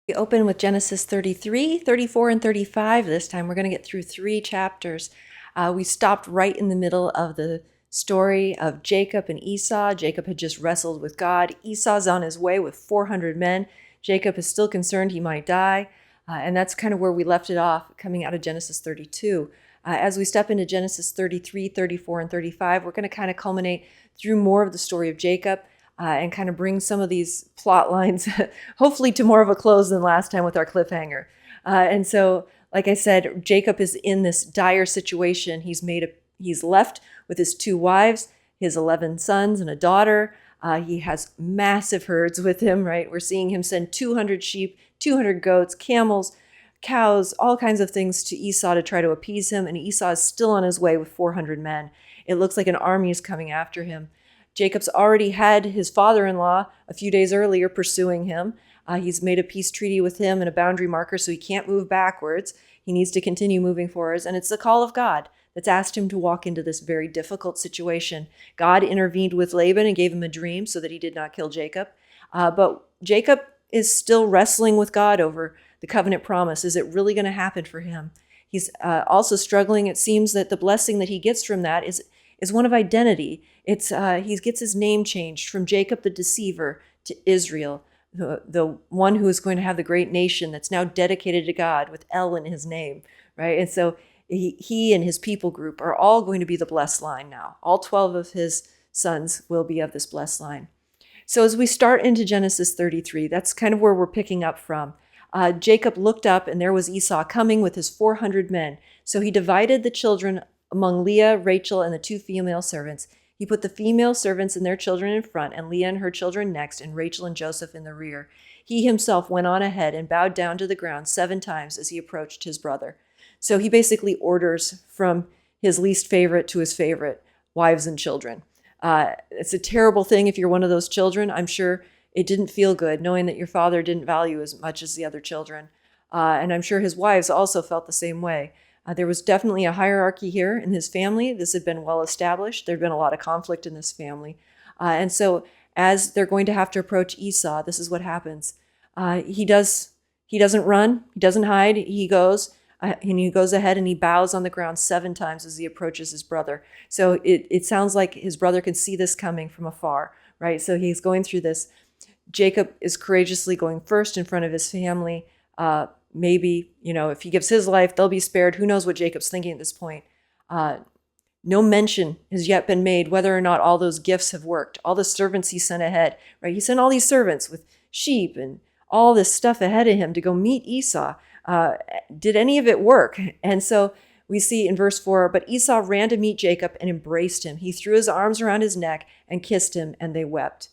We open with Genesis 33, 34, and 35 this time. We're going to get through 3 chapters. We stopped right in the middle of the story of Jacob and Esau. Jacob had just wrestled with God. Esau's on his way with 400 men. Jacob is still concerned he might die. And that's kind of where we left it off, coming out of Genesis 32. As we step into Genesis 33, 34, and 35, we're going to kind of culminate through more of the story of Jacob. And kind of bring some of these plot lines, hopefully, to more of a close than last time with our cliffhanger. And so, like I said, Jacob is in this dire situation. He's left with his 2 wives, his 11 sons, and a daughter. He has massive herds with him, right? We're seeing him send 200 sheep, 200 goats, camels, cows, all kinds of things to Esau to try to appease him. And Esau is still on his way with 400 men. It looks like an army is coming after him. Jacob's already had his father-in-law a few days earlier pursuing him. He's made a peace treaty with him and a boundary marker, so he can't move backwards. He needs to continue moving forwards, and it's the call of God that's asked him to walk into this very difficult situation. God intervened with Laban and gave him a dream so that he did not kill Jacob. But Jacob is still wrestling with God over the covenant promise. Is it really going to happen for him? He's also struggling. It seems that the blessing that he gets from that is one of identity. He gets his name changed from Jacob the deceiver to Israel, the one who is going to have the great nation that's now dedicated to God with El in his name, right? And so he and his people group are all going to be the blessed line now. All 12 of his sons will be of this blessed line. So as we start into Genesis 33, that's kind of where we're picking up from. Jacob looked up, and there was Esau coming with his 400 men. So he divided the children among Leah, Rachel, and the 2 female servants. He put the female servants and their children in front, and Leah and her children next, and Rachel and Joseph in the rear. He himself went on ahead and bowed down to the ground 7 times as he approached his brother. So he basically orders from his least favorite to his favorite, wives and children. It's a terrible thing if you're one of those children. I'm sure it didn't feel good knowing that your father didn't value as much as the other children. And I'm sure his wives also felt the same way. There was definitely a hierarchy here in his family. This had been well established. There'd been a lot of conflict in this family. And so as they're going to have to approach Esau, this is what happens. He doesn't run. He doesn't hide. He goes and he goes ahead and he bows on the ground 7 times as he approaches his brother. So it sounds like his brother can see this coming from afar, right? So he's going through this. Jacob is courageously going first in front of his family. Maybe, if he gives his life, they'll be spared. Who knows what Jacob's thinking at this point? No mention has yet been made whether or not all those gifts have worked. All the servants he sent ahead, right? He sent all these servants with sheep and all this stuff ahead of him to go meet Esau. Did any of it work? And so we see in verse 4, but Esau ran to meet Jacob and embraced him. He threw his arms around his neck and kissed him, and they wept.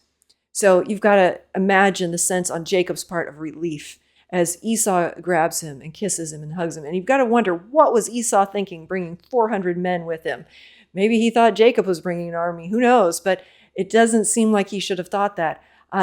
So you've got to imagine the sense on Jacob's part of relief as Esau grabs him and kisses him and hugs him. And you've got to wonder, what was Esau thinking bringing 400 men with him? Maybe he thought Jacob was bringing an army. Who knows? But it doesn't seem like he should have thought that.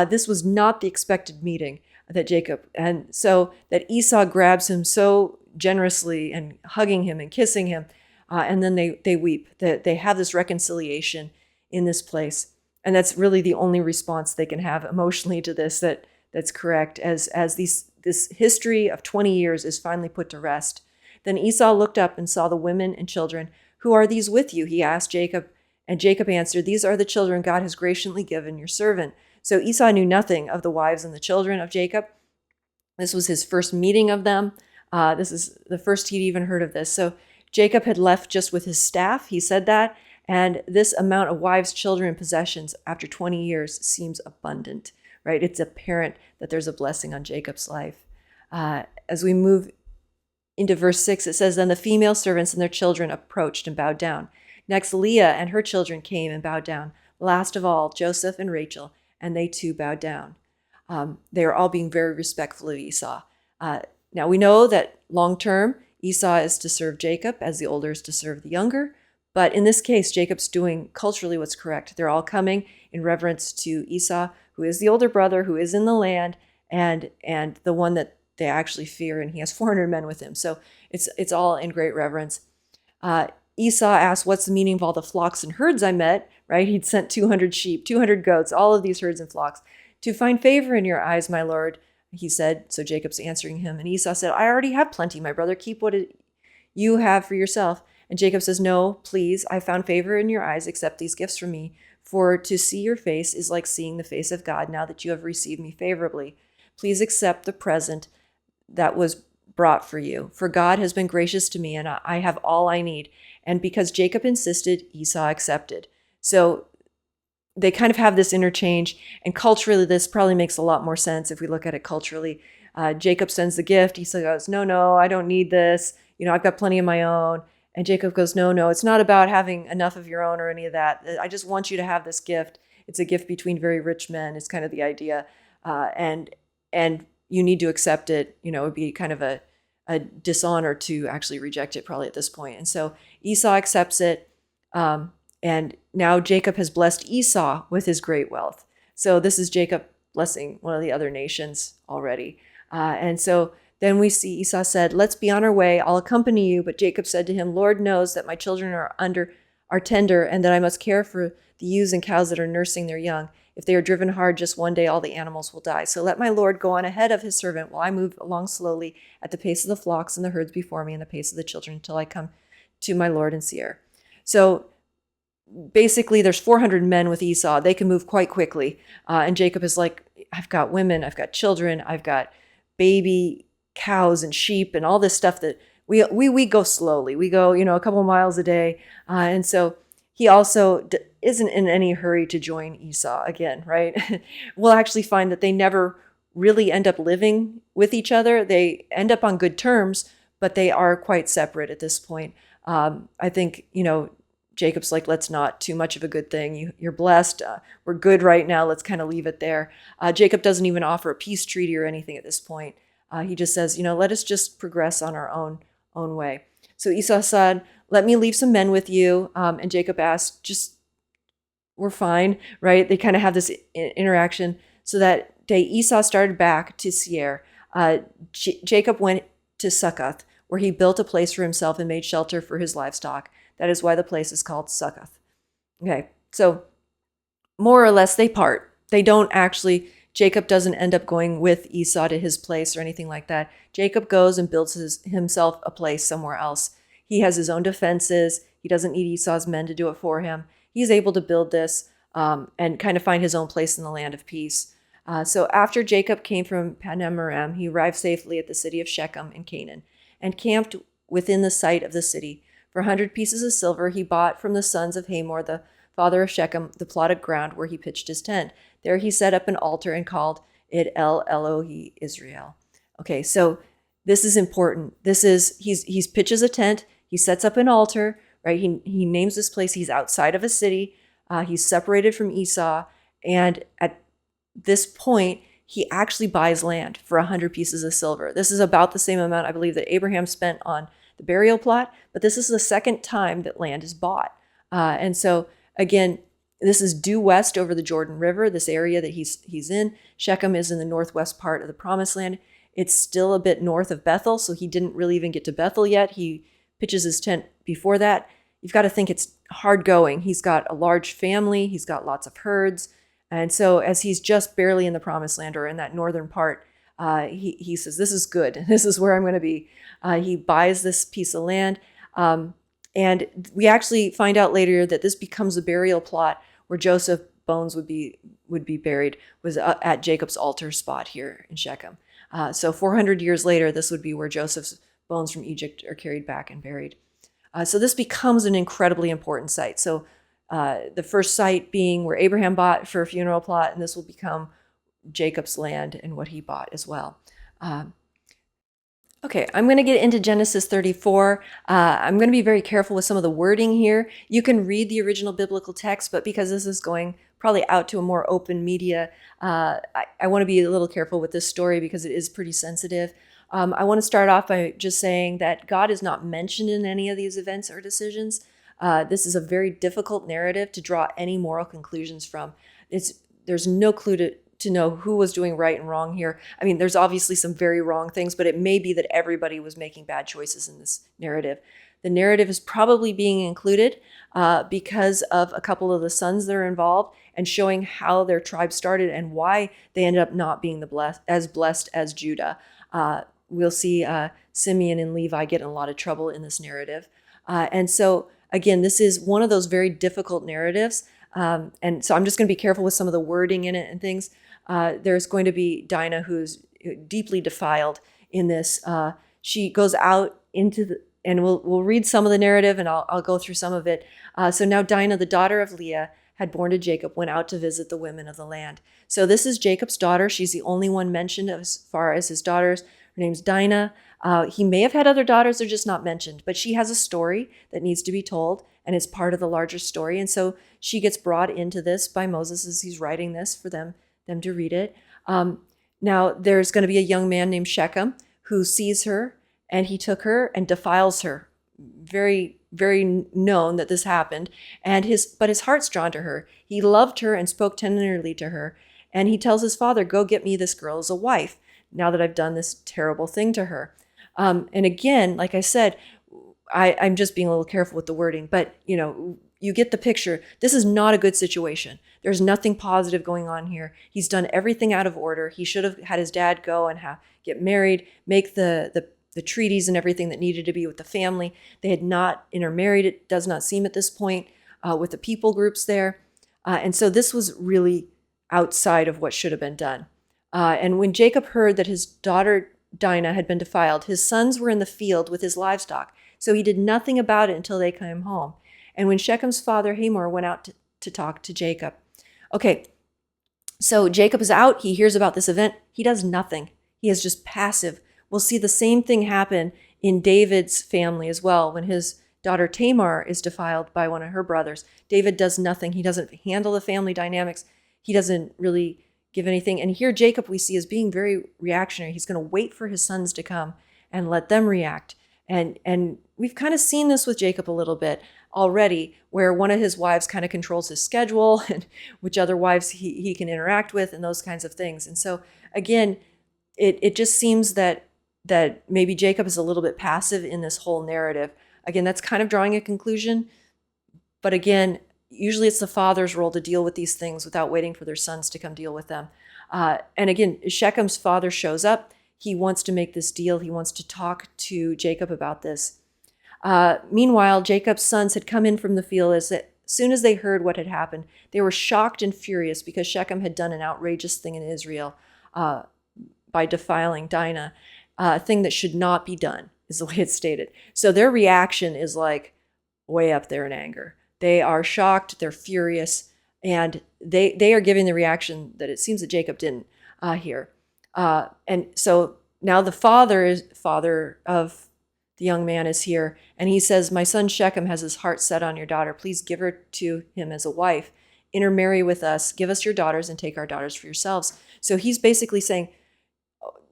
This was not the expected meeting that and so that Esau grabs him so generously and hugging him and kissing him. And then they weep. They have this reconciliation in this place. And that's really the only response they can have emotionally to this that's correct as this history of 20 years is finally put to rest. Then Esau looked up and saw the women and children. Who are these with you? He asked Jacob. And Jacob answered, these are the children God has graciously given your servant. So Esau knew nothing of the wives and the children of Jacob. This was his first meeting of them. This is the first he'd even heard of this. So Jacob had left just with his staff. He said that. And this amount of wives, children, and possessions after 20 years seems abundant. Right? It's apparent that there's a blessing on Jacob's life. As we move into verse 6, it says, then the female servants and their children approached and bowed down. Next, Leah and her children came and bowed down. Last of all, Joseph and Rachel, and they too bowed down. They are all being very respectful of Esau. Now, we know that long term, Esau is to serve Jacob as the older is to serve the younger. But in this case, Jacob's doing culturally what's correct. They're all coming in reverence to Esau, who is the older brother, who is in the land, and the one that they actually fear, and he has 400 men with him. So it's all in great reverence. Esau asked, what's the meaning of all the flocks and herds I met, right? He'd sent 200 sheep, 200 goats, all of these herds and flocks. To find favor in your eyes, my lord, He said, so Jacob's answering him. And Esau said, I already have plenty, my brother. Keep what you have for yourself. And Jacob says, no, please, I found favor in your eyes. Accept these gifts from me. For to see your face is like seeing the face of God now that you have received me favorably. Please accept the present that was brought for you. For God has been gracious to me, and I have all I need. And because Jacob insisted, Esau accepted. So they kind of have this interchange. And culturally, this probably makes a lot more sense if we look at it culturally. Jacob sends the gift. Esau goes, no, I don't need this. I've got plenty of my own. And Jacob goes, no, it's not about having enough of your own or any of that. I just want you to have this gift. It's a gift between very rich men. It's kind of the idea. And you need to accept it. It would be kind of a dishonor to actually reject it probably at this point. And so Esau accepts it. And now Jacob has blessed Esau with his great wealth. So this is Jacob blessing one of the other nations already. And so then we see Esau said, let's be on our way. I'll accompany you. But Jacob said to him, Lord knows that my children are tender and that I must care for the ewes and cows that are nursing their young. If they are driven hard, just one day all the animals will die. So let my Lord go on ahead of his servant while I move along slowly at the pace of the flocks and the herds before me and the pace of the children until I come to my Lord and Seir. So basically there's 400 men with Esau. They can move quite quickly. And Jacob is like, I've got women, I've got children, I've got baby cows and sheep and all this stuff that we go slowly. We go, a couple of miles a day. And so he also isn't in any hurry to join Esau again, right? We'll actually find that they never really end up living with each other. They end up on good terms, but they are quite separate at this point. I think, Jacob's like, let's not too much of a good thing. You're blessed. We're good right now. Let's kind of leave it there. Jacob doesn't even offer a peace treaty or anything at this point. He just says, let us just progress on our own way. So Esau said, let me leave some men with you. And Jacob asked, we're fine, right? They kind of have this interaction. So that day Esau started back to Seir. Jacob went to Succoth, where he built a place for himself and made shelter for his livestock. That is why the place is called Succoth. Okay, so more or less they part. They don't actually, Jacob doesn't end up going with Esau to his place or anything like that. Jacob goes and builds himself a place somewhere else. He has his own defenses. He doesn't need Esau's men to do it for him. He's able to build this and kind of find his own place in the land of peace. So after Jacob came from Padan-aram, he arrived safely at the city of Shechem in Canaan and camped within the site of the city. For 100 pieces of silver, he bought from the sons of Hamor, the father of Shechem, the plot of ground where he pitched his tent. There he set up an altar and called it El Elohe Israel. Okay, so this is important. This is, he's pitches a tent, he sets up an altar, right? He names this place, he's outside of a city, he's separated from Esau, and at this point, he actually buys land for 100 pieces of silver. This is about the same amount, I believe, that Abraham spent on the burial plot, but this is the second time that land is bought. And so, again, this is due west over the Jordan River, this area that he's in. Shechem is in the northwest part of the Promised Land. It's still a bit north of Bethel, so he didn't really even get to Bethel yet. He pitches his tent before that. You've got to think it's hard going. He's got a large family. He's got lots of herds. And so as he's just barely in the Promised Land or in that northern part, he says, this is good. This is where I'm going to be. He buys this piece of land. And we actually find out later that this becomes a burial plot where Joseph's bones would be buried, was at Jacob's altar spot here in Shechem. So 400 years later, this would be where Joseph's bones from Egypt are carried back and buried. So this becomes an incredibly important site. So the first site being where Abraham bought for a funeral plot, and this will become Jacob's land and what he bought as well. Okay, I'm going to get into Genesis 34. I'm going to be very careful with some of the wording here. You can read the original biblical text, but because this is going probably out to a more open media, I want to be a little careful with this story because it is pretty sensitive. I want to start off by just saying that God is not mentioned in any of these events or decisions. This is a very difficult narrative to draw any moral conclusions from. There's no clue to know who was doing right and wrong here. I mean, there's obviously some very wrong things, but it may be that everybody was making bad choices in this narrative. The narrative is probably being included because of a couple of the sons that are involved, and showing how their tribe started and why they ended up not being as blessed as Judah. We'll see Simeon and Levi get in a lot of trouble in this narrative. And so, again, this is one of those very difficult narratives. And so I'm just going to be careful with some of the wording in it and things. There's going to be Dinah, who's deeply defiled in this. She goes out into the, and we'll read some of the narrative, and I'll go through some of it. So now Dinah, the daughter of Leah, had born to Jacob, went out to visit the women of the land. So this is Jacob's daughter. She's the only one mentioned as far as his daughters. Her name's Dinah. He may have had other daughters, they're just not mentioned, but she has a story that needs to be told, and it's part of the larger story. And so she gets brought into this by Moses as he's writing this for them to read it. Now there's going to be a young man named Shechem who sees her, and he took her and defiles her. Very, very known that this happened. But his heart's drawn to her. He loved her and spoke tenderly to her. And he tells his father, go get me this girl as a wife, now that I've done this terrible thing to her. And again, like I said, I'm just being a little careful with the wording, but you get the picture. This is not a good situation. There's nothing positive going on here. He's done everything out of order. He should have had his dad go and get married, make the treaties and everything that needed to be with the family. They had not intermarried, it does not seem at this point, with the people groups there. And so this was really outside of what should have been done. And when Jacob heard that his daughter Dinah had been defiled, his sons were in the field with his livestock. So he did nothing about it until they came home. And when Shechem's father Hamor went out to talk to Jacob. Okay, so Jacob is out. He hears about this event. He does nothing. He is just passive. We'll see the same thing happen in David's family as well. When his daughter Tamar is defiled by one of her brothers, David does nothing. He doesn't handle the family dynamics. He doesn't really give anything. And here Jacob we see as being very reactionary. He's going to wait for his sons to come and let them react. And we've kind of seen this with Jacob a little bit already, where one of his wives kind of controls his schedule and which other wives he can interact with and those kinds of things. And so again, it just seems that maybe Jacob is a little bit passive in this whole narrative. Again, that's kind of drawing a conclusion. But again, usually it's the father's role to deal with these things without waiting for their sons to come deal with them. And again, Shechem's father shows up. He wants to make this deal. He wants to talk to Jacob about this. Meanwhile, Jacob's sons had come in from the field. As soon as they heard what had happened, they were shocked and furious because Shechem had done an outrageous thing in Israel by defiling Dinah, a thing that should not be done, is the way it's stated. So their reaction is like way up there in anger. They are shocked, they're furious, and they are giving the reaction that it seems that Jacob didn't hear. And so now the father of the young man is here, and he says, my son Shechem has his heart set on your daughter. Please give her to him as a wife. Intermarry with us, give us your daughters, and take our daughters for yourselves. So he's basically saying,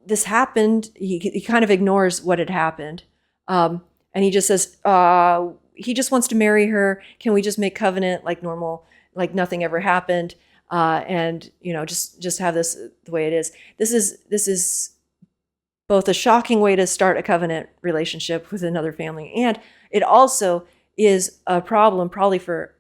this happened. He kind of ignores what had happened. And he just says, he just wants to marry her. Can we just make covenant like normal, like nothing ever happened? And just have this the way it is. This is both a shocking way to start a covenant relationship with another family, and it also is a problem probably for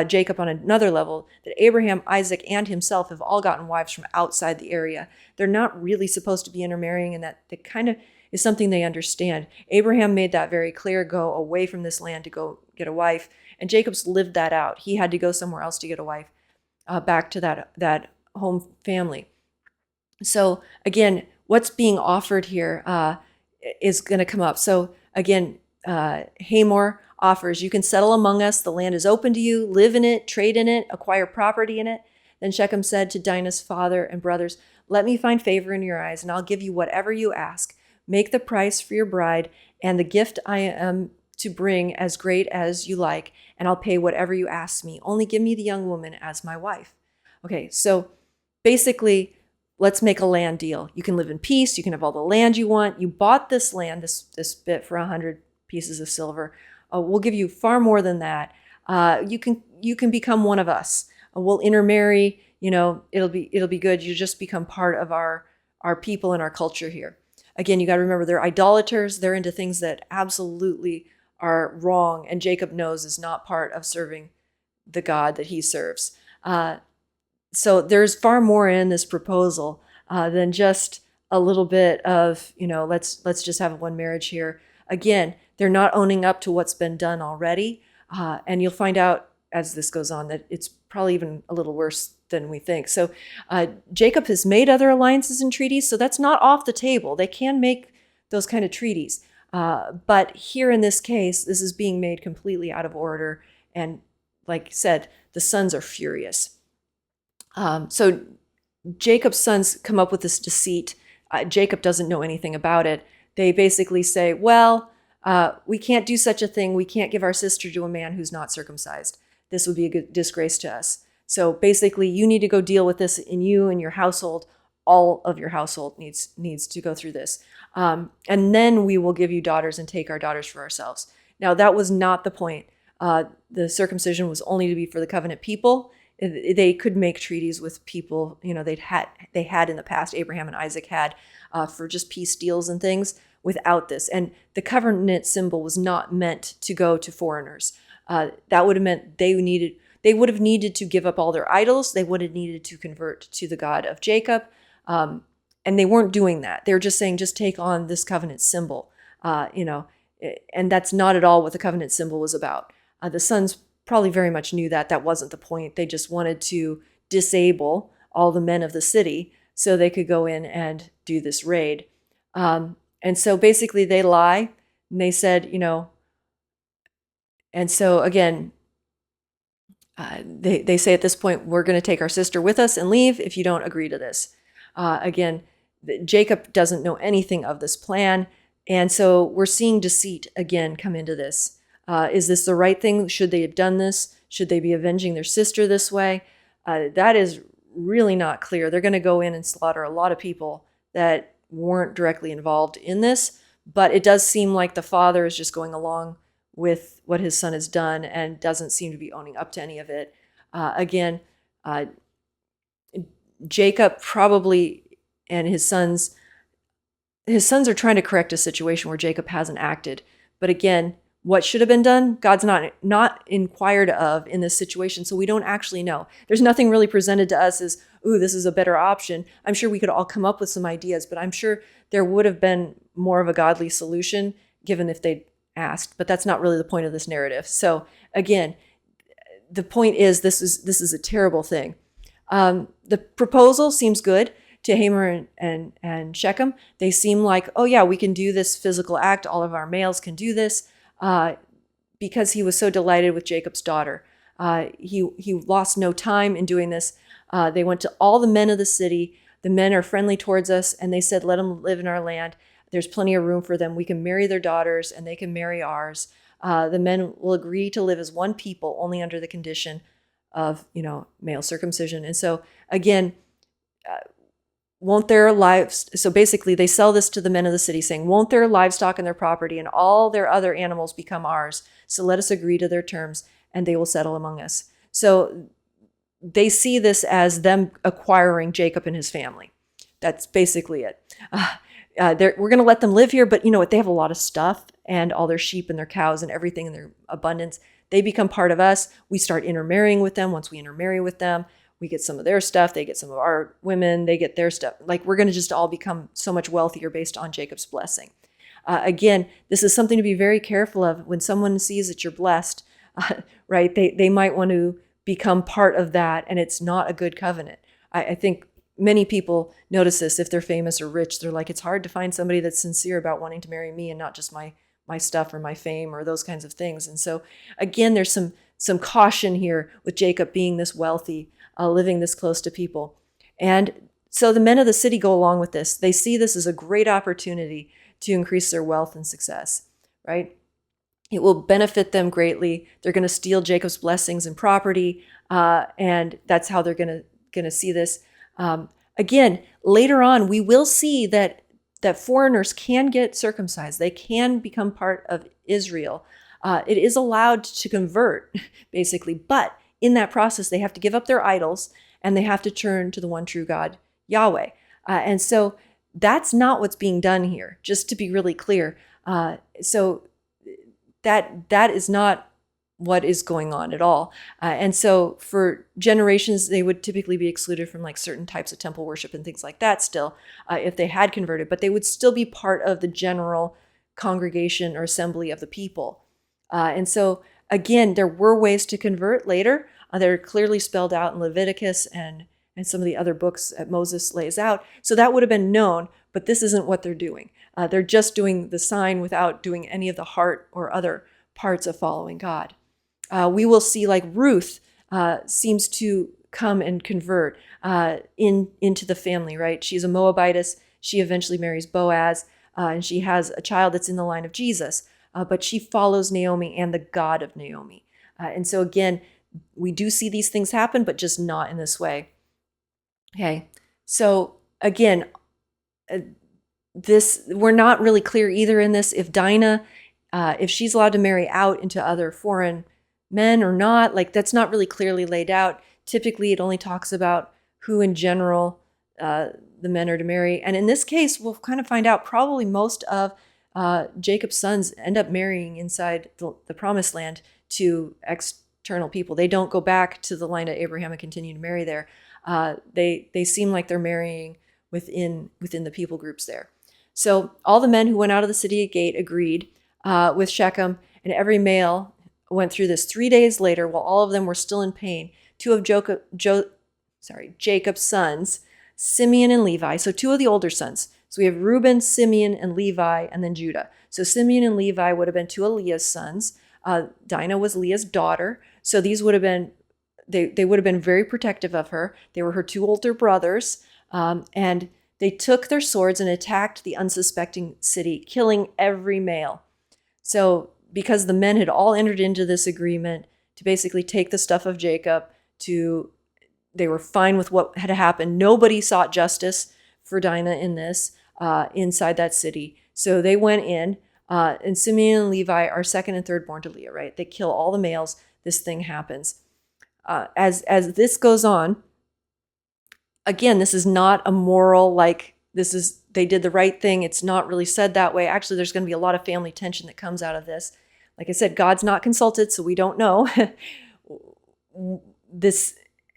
Jacob on another level, that Abraham, Isaac, and himself have all gotten wives from outside the area. They're not really supposed to be intermarrying, and that kind of is something they understand. Abraham made that very clear, go away from this land to go get a wife, and Jacob's lived that out. He had to go somewhere else to get a wife, back to that home family. So again, what's being offered here is going to come up. So again, Hamor offers, you can settle among us, the land is open to you, live in it, trade in it, acquire property in it. Then Shechem said to Dinah's father and brothers, let me find favor in your eyes, and I'll give you whatever you ask. Make the price for your bride and the gift I am to bring as great as you like, and I'll pay whatever you ask me. Only give me the young woman as my wife. Okay, so basically, let's make a land deal. You can live in peace. You can have all the land you want. You bought this land, this bit, for 100 pieces of silver. We'll give you far more than that. You can become one of us. We'll intermarry. It'll be good. You just become part of our people and our culture here. Again, you got to remember, they're idolaters. They're into things that absolutely are wrong, and Jacob knows is not part of serving the God that he serves. So there's far more in this proposal than just a little bit of, let's just have one marriage here. Again, they're not owning up to what's been done already. And you'll find out as this goes on that it's probably even a little worse than we think. So Jacob has made other alliances and treaties, so that's not off the table. They can make those kind of treaties. But here in this case, this is being made completely out of order. And like I said, the sons are furious. So Jacob's sons come up with this deceit. Jacob doesn't know anything about it. They basically say, well, we can't do such a thing. We can't give our sister to a man who's not circumcised. This would be a good disgrace to us. So basically, you need to go deal with this in you and your household. All of your household needs to go through this. And then we will give you daughters and take our daughters for ourselves. Now, that was not the point. The circumcision was only to be for the covenant people. They could make treaties with people, they had in the past, Abraham and Isaac had, for just peace deals and things without this. And the covenant symbol was not meant to go to foreigners. That would have meant they would have needed to give up all their idols. They would have needed to convert to the God of Jacob. And they weren't doing that. They were just saying, just take on this covenant symbol, and that's not at all what the covenant symbol was about. The sons probably very much knew that wasn't the point. They just wanted to disable all the men of the city so they could go in and do this raid. And so basically they lie, and they said, and so again, they say at this point, we're going to take our sister with us and leave if you don't agree to this. Again, Jacob doesn't know anything of this plan. And so we're seeing deceit again come into this. Is this the right thing? Should they have done this? Should they be avenging their sister this way? That is really not clear. They're going to go in and slaughter a lot of people that weren't directly involved in this. But it does seem like the father is just going along with what his son has done and doesn't seem to be owning up to any of it. Again, Jacob probably and his sons are trying to correct a situation where Jacob hasn't acted. But again, what should have been done, God's not inquired of in this situation, so we don't actually know. There's nothing really presented to us as, ooh, this is a better option. I'm sure we could all come up with some ideas, but I'm sure there would have been more of a godly solution given if they'd asked. But that's not really the point of this narrative. So again, the point is this is a terrible thing. The proposal seems good to Hamor and Shechem. They seem like, oh yeah, we can do this physical act. All of our males can do this. Because he was so delighted with Jacob's daughter. He lost no time in doing this. They went to all the men of the city. The men are friendly towards us, and they said, let them live in our land. There's plenty of room for them. We can marry their daughters, and they can marry ours. The men will agree to live as one people, only under the condition of, male circumcision. And so, again, won't their lives, so basically they sell this to the men of the city saying, won't their livestock and their property and all their other animals become ours? So let us agree to their terms and they will settle among us. So they see this as them acquiring Jacob and his family. That's basically it. We're going to let them live here, but you know what? They have a lot of stuff and all their sheep and their cows and everything in their abundance. They become part of us. We start intermarrying with them. Once we intermarry with them, we get some of their stuff. They get some of our women. They get their stuff. Like we're going to just all become so much wealthier based on Jacob's blessing. Again, this is something to be very careful of. When someone sees that you're blessed, right, they might want to become part of that, and it's not a good covenant. I think many people notice this. If they're famous or rich, they're like, it's hard to find somebody that's sincere about wanting to marry me and not just my stuff or my fame or those kinds of things. And so, again, there's some caution here with Jacob being this wealthy, living this close to people. And so the men of the city go along with this. They see this as a great opportunity to increase their wealth and success, right? It will benefit them greatly. They're going to steal Jacob's blessings and property, and that's how they're going to see this. Again, later on, we will see that foreigners can get circumcised. They can become part of Israel. It is allowed to convert, basically, but in that process, they have to give up their idols and they have to turn to the one true God, Yahweh. And so that's not what's being done here, just to be really clear. So that is not what is going on at all. And so for generations, they would typically be excluded from like certain types of temple worship and things like that still, if they had converted, but they would still be part of the general congregation or assembly of the people. And so again, there were ways to convert later. They're clearly spelled out in Leviticus and some of the other books that Moses lays out. So that would have been known, but this isn't what they're doing. They're just doing the sign without doing any of the heart or other parts of following God. We will see like Ruth seems to come and convert into the family, right? She's a Moabitess. She eventually marries Boaz, and she has a child that's in the line of Jesus, but she follows Naomi and the God of Naomi. And so again, we do see these things happen, but just not in this way. Okay, so again, we're not really clear either in this if Dinah, if she's allowed to marry out into other foreign men or not. Like that's not really clearly laid out. Typically, it only talks about who in general the men are to marry. And in this case, we'll kind of find out probably most of Jacob's sons end up marrying inside the promised land to external people. They don't go back to the line of Abraham and continue to marry there. They seem like they're marrying within the people groups there. So all the men who went out of the city gate agreed with Shechem, and every male went through this 3 days later while all of them were still in pain. Two of Jacob's sons, Simeon and Levi, so two of the older sons. So we have Reuben, Simeon, and Levi, and then Judah. So Simeon and Levi would have been two of Leah's sons. Dinah was Leah's daughter. So these would have been, they would have been very protective of her. They were her two older brothers. And they took their swords and attacked the unsuspecting city, killing every male. So because the men had all entered into this agreement to basically take the stuff of Jacob, they were fine with what had happened. Nobody sought justice for Dinah in this, inside that city. So they went in, and Simeon and Levi are second and third born to Leah, right? They kill all the males. This thing happens. As this goes on, again, this is not a moral, like they did the right thing. It's not really said that way. Actually, there's going to be a lot of family tension that comes out of this. Like I said, God's not consulted, so we don't know.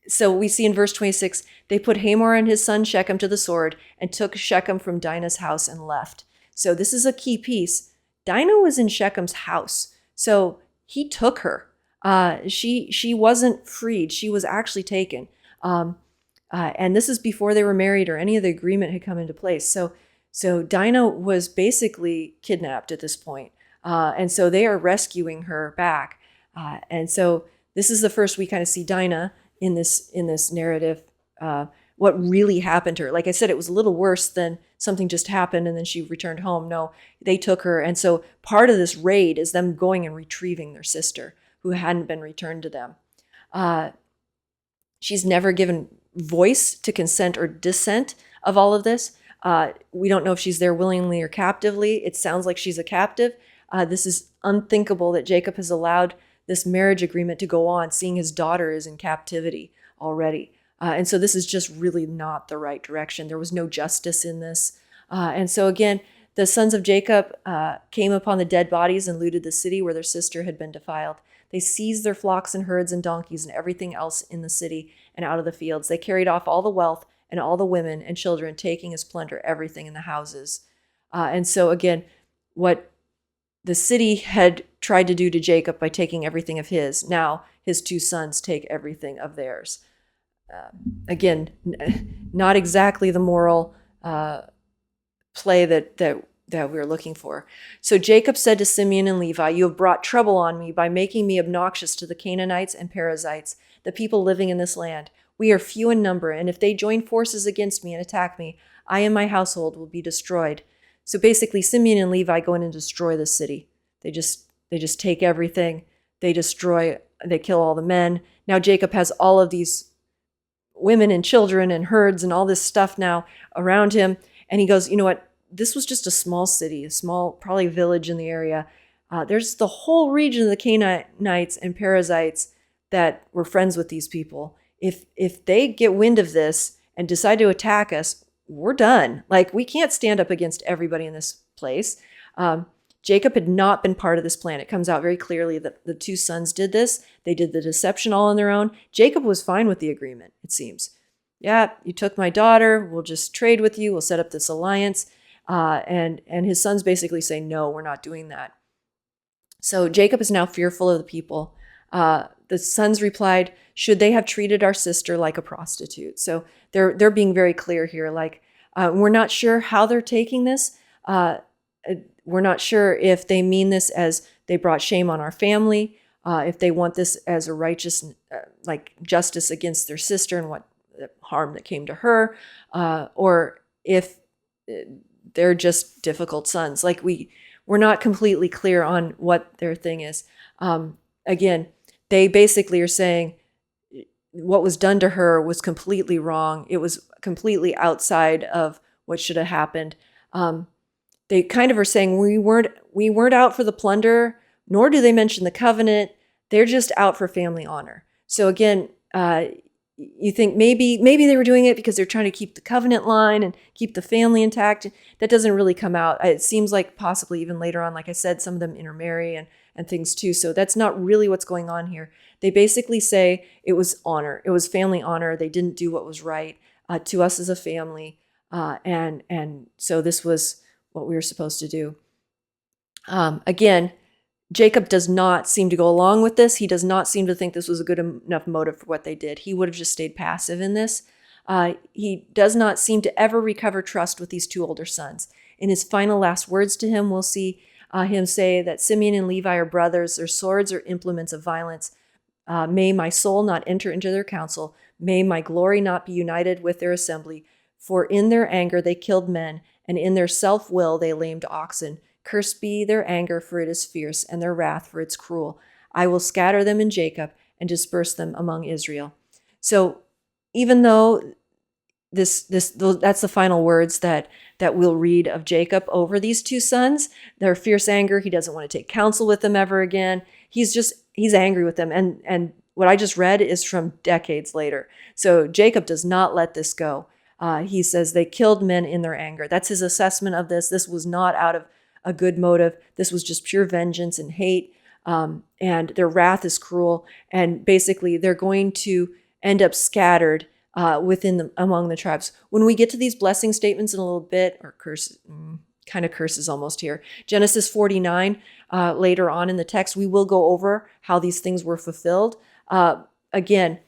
So we see in verse 26, they put Hamor and his son Shechem to the sword and took Shechem from Dinah's house and left. So this is a key piece. Dinah was in Shechem's house, so he took her. She wasn't freed. She was actually taken. And this is before they were married or any of the agreement had come into place. So Dinah was basically kidnapped at this point. And so they are rescuing her back. And so this is the first we kind of see Dinah in this narrative, what really happened to her. Like I said, it was a little worse than something just happened and then she returned home. No, they took her. And so part of this raid is them going and retrieving their sister who hadn't been returned to them. She's never given voice to consent or dissent of all of this. We don't know if she's there willingly or captively. It sounds like she's a captive. This is unthinkable that Jacob has allowed this marriage agreement to go on, seeing his daughter is in captivity already. And so this is just really not the right direction. There was no justice in this. And so again, the sons of Jacob came upon the dead bodies and looted the city where their sister had been defiled. They seized their flocks and herds and donkeys and everything else in the city and out of the fields. They carried off all the wealth and all the women and children, taking as plunder everything in the houses. And so again, what the city had tried to do to Jacob by taking everything of his, now his two sons take everything of theirs. Again, not exactly the moral play that we were looking for. So Jacob said to Simeon and Levi, "You have brought trouble on me by making me obnoxious to the Canaanites and Perizzites, the people living in this land. We are few in number, and if they join forces against me and attack me, I and my household will be destroyed." So basically, Simeon and Levi go in and destroy the city. They just take everything. They kill all the men. Now Jacob has all of these women and children and herds and all this stuff now around him. And he goes, you know what? This was just a small city, a small, probably village in the area. There's the whole region of the Canaanites and Perizzites that were friends with these people. If they get wind of this and decide to attack us, we're done. Like, we can't stand up against everybody in this place. Jacob had not been part of this plan. It comes out very clearly that the two sons did this. They did the deception all on their own. Jacob was fine with the agreement, it seems. Yeah, you took my daughter. We'll just trade with you. We'll set up this alliance. And his sons basically say, no, we're not doing that. So Jacob is now fearful of the people. The sons replied, should they have treated our sister like a prostitute? So they're being very clear here. Like, we're not sure how they're taking this. We're not sure if they mean this as they brought shame on our family, if they want this as a righteous, like justice against their sister and what harm that came to her, or if they're just difficult sons. Like we're not completely clear on what their thing is. Again, they basically are saying what was done to her was completely wrong. It was completely outside of what should have happened. They kind of are saying we weren't out for the plunder, nor do they mention the covenant. They're just out for family honor. So again, you think maybe they were doing it because they're trying to keep the covenant line and keep the family intact. That doesn't really come out. It seems like possibly even later on, like I said, some of them intermarry and things too. So that's not really what's going on here. They basically say it was honor. It was family honor. They didn't do what was right to us as a family. And so this was what we were supposed to do. Again, Jacob does not seem to go along with this. He does not seem to think this was a good enough motive for what they did. He would have just stayed passive in this. He does not seem to ever recover trust with these two older sons. In his final last words to him, we'll see him say that Simeon and Levi are brothers. Their swords are implements of violence. May my soul not enter into their counsel. May my glory not be united with their assembly. For in their anger they killed men, and in their self-will they lamed oxen. Cursed be their anger, for it is fierce, and their wrath, for it's cruel. I will scatter them in Jacob and disperse them among Israel. So even though that's the final words that we'll read of Jacob over these two sons, their fierce anger, he doesn't want to take counsel with them ever again. He's angry with them. And what I just read is from decades later. So Jacob does not let this go. He says they killed men in their anger. That's his assessment of this. This was not out of a good motive. This was just pure vengeance and hate. And their wrath is cruel. And basically, they're going to end up scattered among the tribes. When we get to these blessing statements in a little bit, or curses almost here, Genesis 49, later on in the text, we will go over how these things were fulfilled. Again,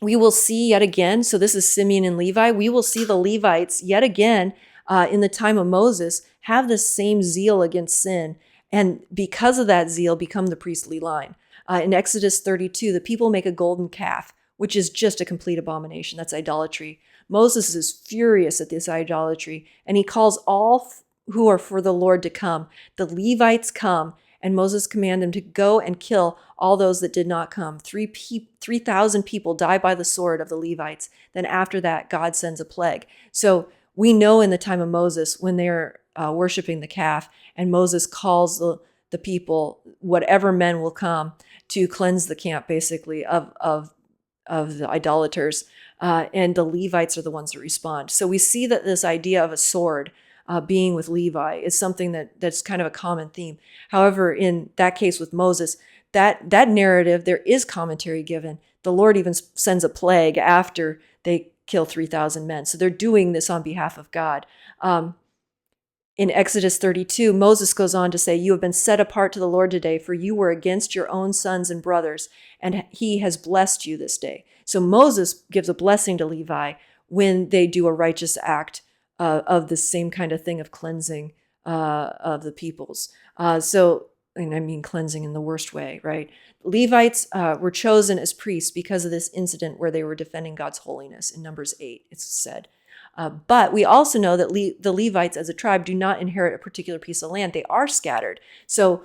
we will see yet again, so this is Simeon and Levi, we will see the Levites yet again in the time of Moses have the same zeal against sin, and because of that zeal become the priestly line. In Exodus 32, the people make a golden calf, which is just a complete abomination. That's idolatry. Moses is furious at this idolatry, and he calls all who are for the Lord to come. The Levites come, and Moses commanded them to go and kill all those that did not come. 3,000 people die by the sword of the Levites. Then after that, God sends a plague. So we know in the time of Moses, when they're worshiping the calf, and Moses calls the people, whatever men will come, to cleanse the camp, basically, of the idolaters. And the Levites are the ones that respond. So we see that this idea of a sword being with Levi is something that's kind of a common theme. However, in that case with Moses, that narrative, there is commentary given. The Lord even sends a plague after they kill 3,000 men. So they're doing this on behalf of God. In Exodus 32, Moses goes on to say, you have been set apart to the Lord today, for you were against your own sons and brothers, and he has blessed you this day. So Moses gives a blessing to Levi when they do a righteous act of the same kind of thing of cleansing of the peoples. And I mean cleansing in the worst way, right? Levites were chosen as priests because of this incident where they were defending God's holiness. In Numbers 8, it's said. But we also know that the Levites as a tribe do not inherit a particular piece of land. They are scattered. So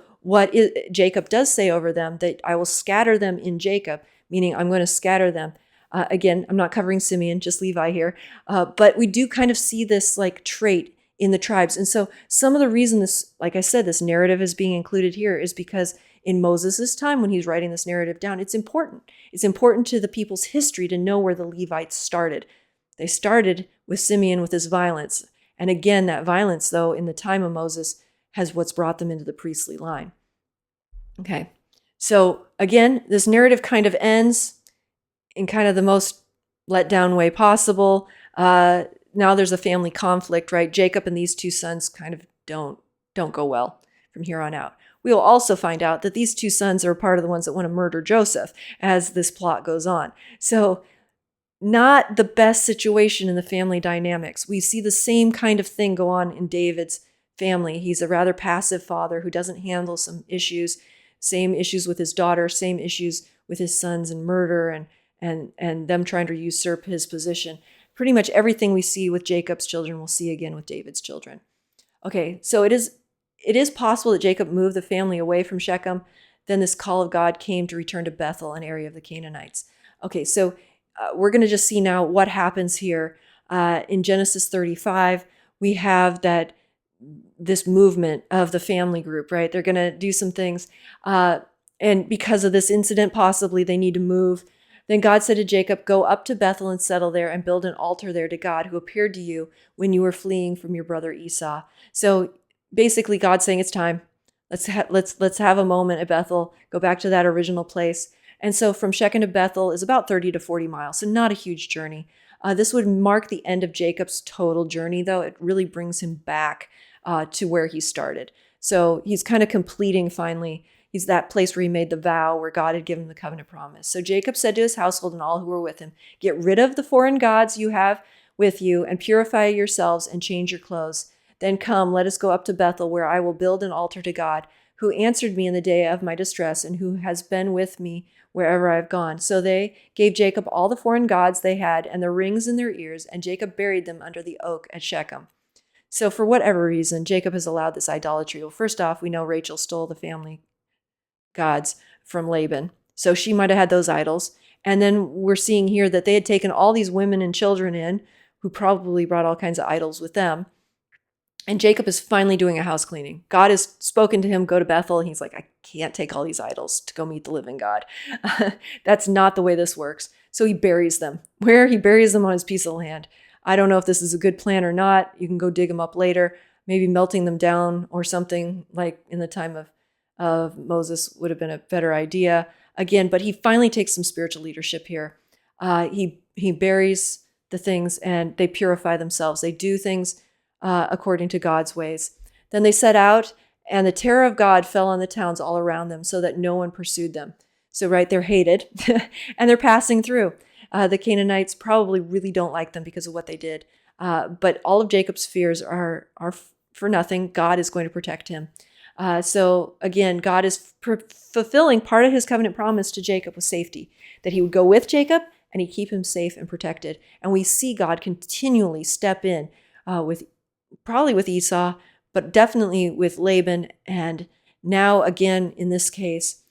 Jacob does say over them that I will scatter them in Jacob, meaning I'm going to scatter them. Again, I'm not covering Simeon, just Levi here. But we do kind of see this like trait in the tribes. And so some of the reason this, like I said, this narrative is being included here is because in Moses' time, when he's writing this narrative down, it's important. It's important to the people's history to know where the Levites started. They started with Simeon with his violence. And again, that violence, though, in the time of Moses has what's brought them into the priestly line. Okay. So again, this narrative kind of ends in kind of the most let down way possible. Now there's a family conflict, right? Jacob and these two sons kind of don't go well from here on out. We will also find out that these two sons are part of the ones that want to murder Joseph as this plot goes on. So not the best situation in the family dynamics. We see the same kind of thing go on in David's family. He's a rather passive father who doesn't handle some issues, same issues with his daughter, same issues with his sons and murder and them trying to usurp his position. Pretty much everything we see with Jacob's children, we'll see again with David's children. Okay, so it is possible that Jacob moved the family away from Shechem. Then this call of God came to return to Bethel, an area of the Canaanites. Okay, so we're going to just see now what happens here. In Genesis 35, we have this movement of the family group, right? They're going to do some things. And because of this incident, possibly they need to move. Then God said to Jacob, "Go up to Bethel and settle there and build an altar there to God who appeared to you when you were fleeing from your brother Esau." So basically God's saying it's time. Let's have a moment at Bethel, go back to that original place. And so from Shechem to Bethel is about 30 to 40 miles, so not a huge journey. This would mark the end of Jacob's total journey, though. It really brings him back to where he started. So he's kind of completing finally. He's that place where he made the vow, where God had given him the covenant promise. So Jacob said to his household and all who were with him, "Get rid of the foreign gods you have with you and purify yourselves and change your clothes. Then come, let us go up to Bethel, where I will build an altar to God, who answered me in the day of my distress and who has been with me wherever I have gone." So they gave Jacob all the foreign gods they had and the rings in their ears, and Jacob buried them under the oak at Shechem. So for whatever reason, Jacob has allowed this idolatry. Well, first off, we know Rachel stole the family gods from Laban. So she might have had those idols. And then we're seeing here that they had taken all these women and children in, who probably brought all kinds of idols with them. And Jacob is finally doing a house cleaning. God has spoken to him, go to Bethel. And he's like, I can't take all these idols to go meet the living God. That's not the way this works. So he buries them. Where? He buries them on his piece of land. I don't know if this is a good plan or not. You can go dig them up later. Maybe melting them down or something like in the time of Moses would have been a better idea. Again, but he finally takes some spiritual leadership here. He buries the things and they purify themselves. They do things according to God's ways. Then they set out, and the terror of God fell on the towns all around them so that no one pursued them. So, right, they're hated and they're passing through. The Canaanites probably really don't like them because of what they did. But all of Jacob's fears are for nothing. God is going to protect him. So again, God is fulfilling part of his covenant promise to Jacob with safety, that he would go with Jacob and he'd keep him safe and protected. And we see God continually step in probably with Esau, but definitely with Laban, and now again in this case.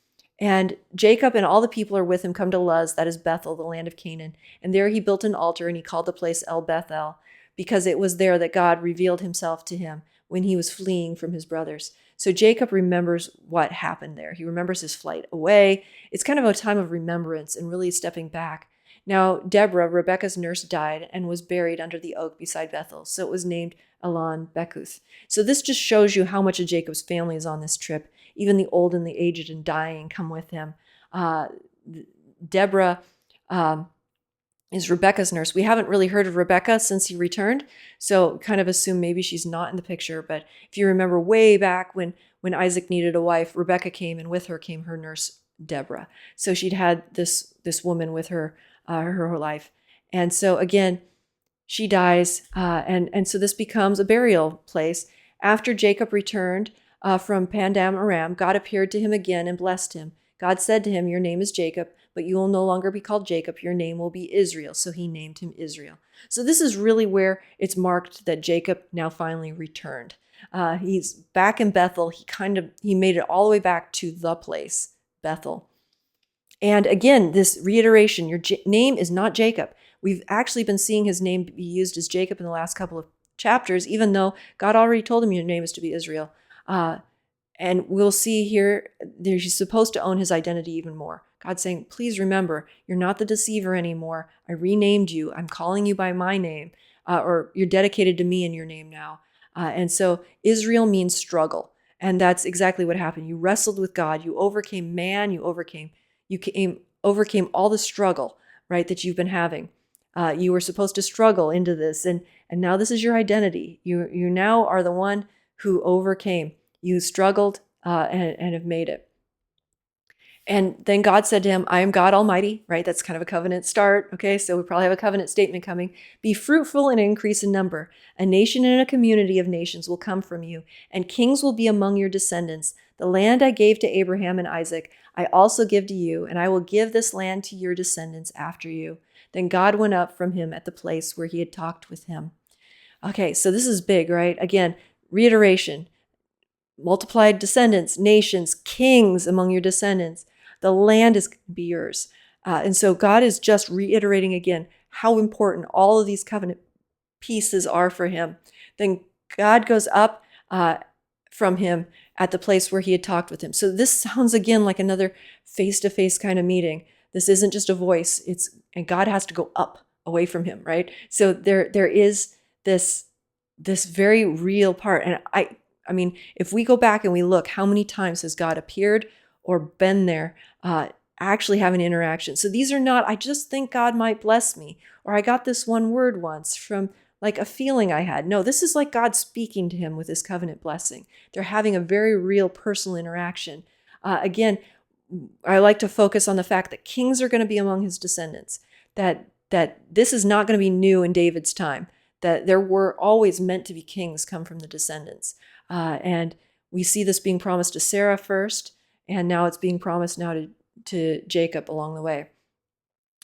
And Jacob and all the people are with him come to Luz, that is Bethel, the land of Canaan. And there he built an altar, and he called the place El Bethel, because it was there that God revealed himself to him when he was fleeing from his brothers. So Jacob remembers what happened there. He remembers his flight away. It's kind of a time of remembrance and really stepping back. Now, Deborah, Rebekah's nurse, died and was buried under the oak beside Bethel. So it was named Elon Bekuth. So this just shows you how much of Jacob's family is on this trip. Even the old and the aged and dying come with him. Deborah is Rebekah's nurse. We haven't really heard of Rebekah since he returned, so kind of assume maybe she's not in the picture. But if you remember way back when Isaac needed a wife, Rebekah came, and with her came her nurse, Deborah. So she'd had this woman with her her whole life. And so again, she dies, and so this becomes a burial place. After Jacob returned from Pandam Aram, God appeared to him again and blessed him. God said to him, "Your name is Jacob, but you will no longer be called Jacob. Your name will be Israel." So he named him Israel. So this is really where it's marked that Jacob now finally returned. He's back in Bethel. He made it all the way back to the place, Bethel. And again, this reiteration, your name is not Jacob. We've actually been seeing his name be used as Jacob in the last couple of chapters, even though God already told him your name is to be Israel. And we'll see here that he's supposed to own his identity even more. God's saying, please remember, you're not the deceiver anymore. I renamed you. I'm calling you by my name, or you're dedicated to me in your name now. And so Israel means struggle. And that's exactly what happened. You wrestled with God. You overcame man. Overcame all the struggle, right, that you've been having. You were supposed to struggle into this, and now this is your identity. You now are the one who overcame. You struggled and have made it. And then God said to him, I am God Almighty, right? That's kind of a covenant start. Okay, so we probably have a covenant statement coming. Be fruitful and increase in number. A nation and a community of nations will come from you, and kings will be among your descendants. The land I gave to Abraham and Isaac, I also give to you, and I will give this land to your descendants after you. Then God went up from him at the place where he had talked with him. Okay, so this is big, right? Again, reiteration. Multiplied descendants, nations, kings among your descendants. The land is going to be yours. And so God is just reiterating again how important all of these covenant pieces are for him. Then God goes up from him at the place where he had talked with him. So this sounds again like another face-to-face kind of meeting. This isn't just a voice. And God has to go up away from him, right? So there is this very real part. And I mean, if we go back and we look, how many times has God appeared or been there, actually have an interaction? So these are not, I just think God might bless me, or I got this one word once from like a feeling I had. No, this is like God speaking to him with his covenant blessing. They're having a very real personal interaction. Again, I like to focus on the fact that kings are going to be among his descendants, that this is not going to be new in David's time, that there were always meant to be kings come from the descendants. And we see this being promised to Sarah first, and now it's being promised now to Jacob along the way.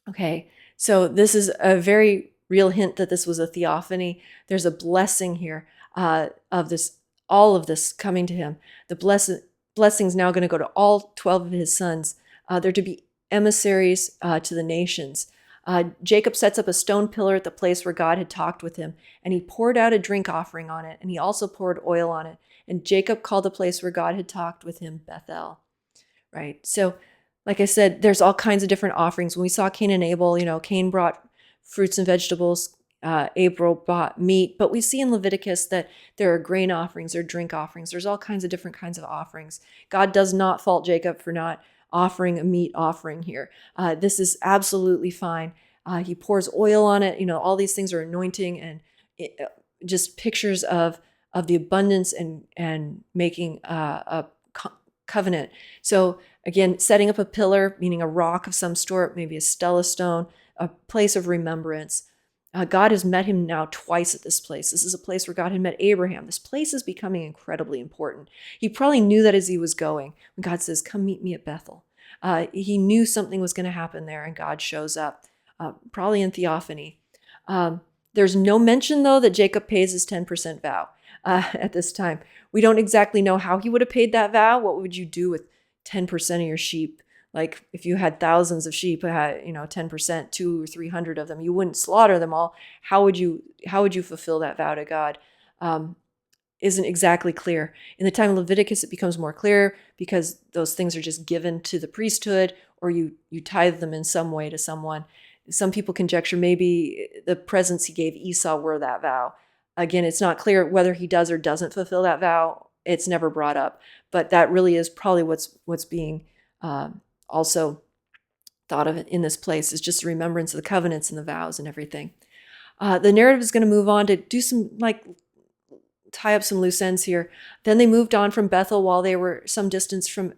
Okay, so this is a very real hint that this was a theophany. There's a blessing here of this, all of this coming to him. The blessing's now going to go to all 12 of his sons. They're to be emissaries to the nations. Jacob sets up a stone pillar at the place where God had talked with him, and he poured out a drink offering on it, and he also poured oil on it. And Jacob called the place where God had talked with him Bethel, right? So, like I said, there's all kinds of different offerings. When we saw Cain and Abel, Cain brought fruits and vegetables, Abel brought meat, but we see in Leviticus that there are grain offerings or drink offerings. There's all kinds of different kinds of offerings. God does not fault Jacob for not offering a meat offering here. This is absolutely fine. He pours oil on it. All these things are anointing and just pictures of the abundance and making a covenant. So again, setting up a pillar, meaning a rock of some sort, maybe a stela stone, a place of remembrance. God has met him now twice at this place. This is a place where God had met Abraham. This place is becoming incredibly important. He probably knew that as he was going. When God says, come meet me at Bethel. He knew something was going to happen there, and God shows up, probably in theophany. There's no mention, though, that Jacob pays his 10% vow at this time. We don't exactly know how he would have paid that vow. What would you do with 10% of your sheep? Like if you had thousands of sheep, 10%, 200 or 300 of them, you wouldn't slaughter them all. How would you fulfill that vow to God? Isn't exactly clear. In the time of Leviticus, it becomes more clear because those things are just given to the priesthood, or you tithe them in some way to someone. Some people conjecture maybe the presents he gave Esau were that vow. Again, it's not clear whether he does or doesn't fulfill that vow. It's never brought up, but that really is probably what's being also thought of in this place, is just a remembrance of the covenants and the vows and everything. The narrative is going to move on to do some, tie up some loose ends here. Then they moved on from Bethel while they were some distance from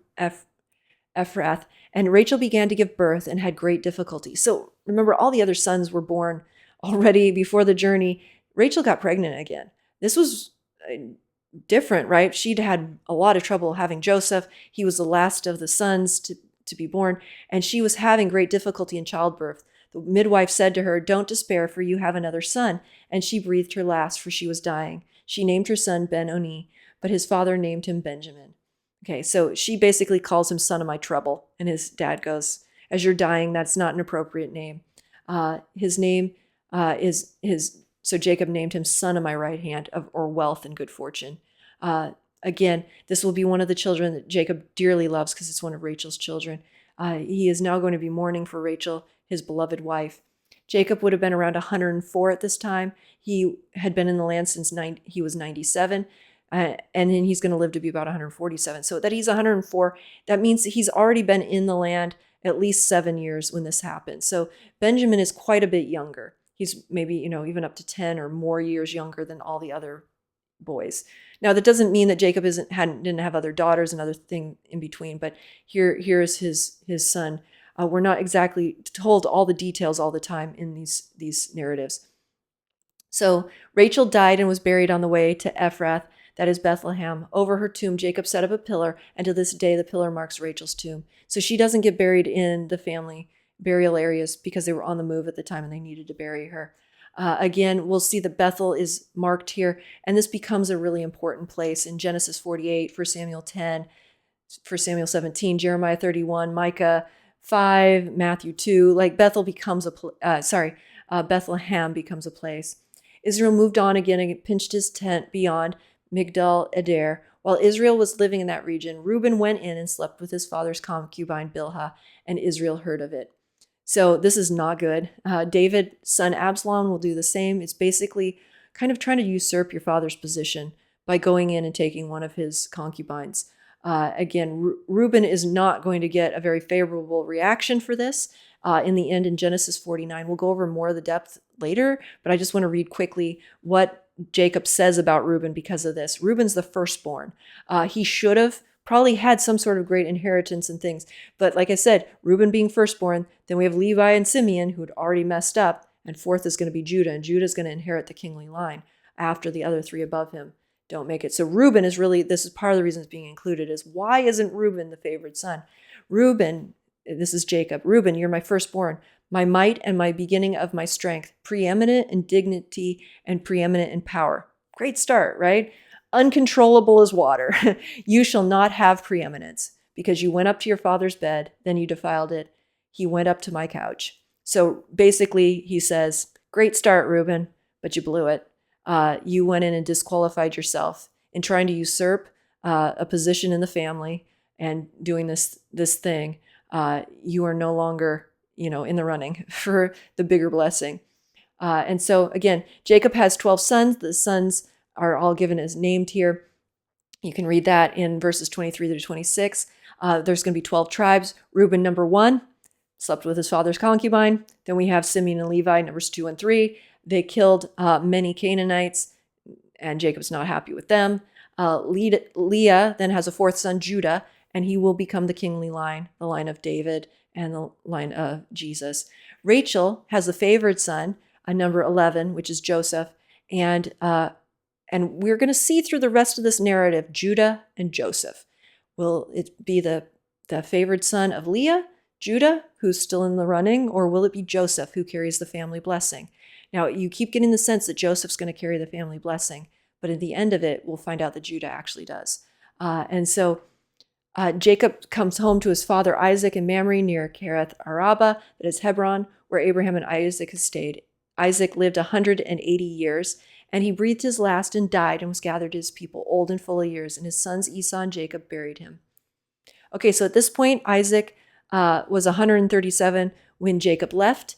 Ephrath, and Rachel began to give birth and had great difficulty. So remember, all the other sons were born already before the journey. Rachel got pregnant again. This was different, right? She'd had a lot of trouble having Joseph. He was the last of the sons to be born, and she was having great difficulty in childbirth. The midwife said to her, "Don't despair, for you have another son." And she breathed her last, for she was dying. She named her son Ben-Oni, but his father named him Benjamin. Okay, so she basically calls him son of my trouble. And his dad goes, as you're dying, that's not an appropriate name. His name so Jacob named him son of my right hand, or wealth and good fortune. Again, this will be one of the children that Jacob dearly loves because it's one of Rachel's children. He is now going to be mourning for Rachel, his beloved wife. Jacob would have been around 104 at this time. He had been in the land since he was 97. and then he's going to live to be about 147. So that he's 104, that means that he's already been in the land at least 7 years when this happened. So Benjamin is quite a bit younger. He's maybe, even up to 10 or more years younger than all the other boys. Now, that doesn't mean that Jacob didn't have other daughters and other thing in between, but here's his son. We're not exactly told all the details all the time in these narratives. So Rachel died and was buried on the way to Ephrath, that is Bethlehem. Over her tomb, Jacob set up a pillar, and to this day, the pillar marks Rachel's tomb. So she doesn't get buried in the family burial areas because they were on the move at the time and they needed to bury her. Again, we'll see that Bethel is marked here, and this becomes a really important place in Genesis 48, 1 Samuel 10, 1 Samuel 17, Jeremiah 31, Micah 5, Matthew 2. Like Bethlehem becomes a place. Israel moved on again and pitched his tent beyond Migdal Eder. While Israel was living in that region, Reuben went in and slept with his father's concubine Bilhah, and Israel heard of it. So this is not good. David's son Absalom will do the same. It's basically kind of trying to usurp your father's position by going in and taking one of his concubines. Again, Reuben is not going to get a very favorable reaction for this. In the end, in Genesis 49, we'll go over more of the depth later, but I just want to read quickly what Jacob says about Reuben because of this. Reuben's the firstborn. He should have probably had some sort of great inheritance and things. But like I said, Reuben being firstborn, then we have Levi and Simeon who had already messed up, and fourth is going to be Judah, and Judah is going to inherit the kingly line after the other three above him don't make it. So Reuben is really, this is part of the reason it's being included, is why isn't Reuben the favored son? Reuben, this is Jacob. Reuben, you're my firstborn, my might and my beginning of my strength, preeminent in dignity and preeminent in power. Great start, right? Uncontrollable as water. You shall not have preeminence because you went up to your father's bed, then you defiled it. He went up to my couch. So basically he says, great start, Reuben, but you blew it. You went in and disqualified yourself in trying to usurp a position in the family and doing this thing. You are no longer, in the running for the bigger blessing. And so again, Jacob has 12 sons. The sons are all given as named here. You can read that in verses 23 to 26. There's going to be 12 tribes. Reuben, number 1, slept with his father's concubine. Then we have Simeon and Levi, numbers 2 and 3. They killed many Canaanites, and Jacob's not happy with them. Leah then has a fourth son, Judah, and he will become the kingly line, the line of David and the line of Jesus. Rachel has a favored son, number 11, which is Joseph, and we're going to see through the rest of this narrative Judah and Joseph. Will it be the favored son of Leah, Judah, who's still in the running, or will it be Joseph who carries the family blessing? Now, you keep getting the sense that Joseph's going to carry the family blessing, but at the end of it, we'll find out that Judah actually does. And so Jacob comes home to his father Isaac in Mamre near Kiriath Araba, that is Hebron, where Abraham and Isaac had stayed. Isaac lived 180 years, and he breathed his last and died and was gathered to his people, old and full of years, and his sons Esau and Jacob buried him. Okay, so at this point, Isaac was 137 when Jacob left.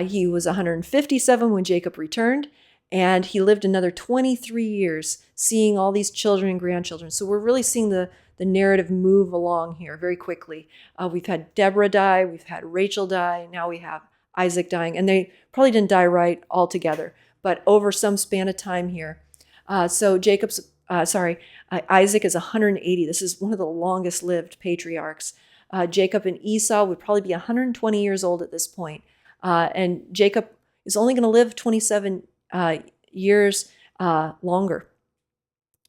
He was 157 when Jacob returned, and he lived another 23 years seeing all these children and grandchildren. So we're really seeing the narrative move along here very quickly. We've had Deborah die, we've had Rachel die, now we have Isaac dying, and they probably didn't die right altogether, but over some span of time here. So Isaac is 180. This is one of the longest lived patriarchs. Jacob and Esau would probably be 120 years old at this point. And Jacob is only going to live 27 years longer.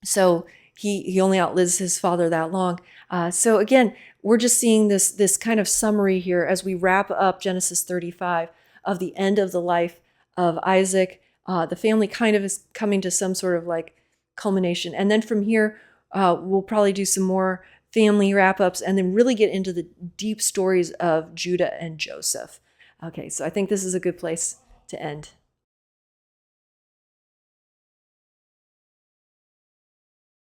So he only outlives his father that long. So again, we're just seeing this kind of summary here as we wrap up Genesis 35 of the end of the life of Isaac. The family kind of is coming to some sort of like culmination. And then from here, we'll probably do some more family wrap-ups and then really get into the deep stories of Judah and Joseph. Okay, so I think this is a good place to end.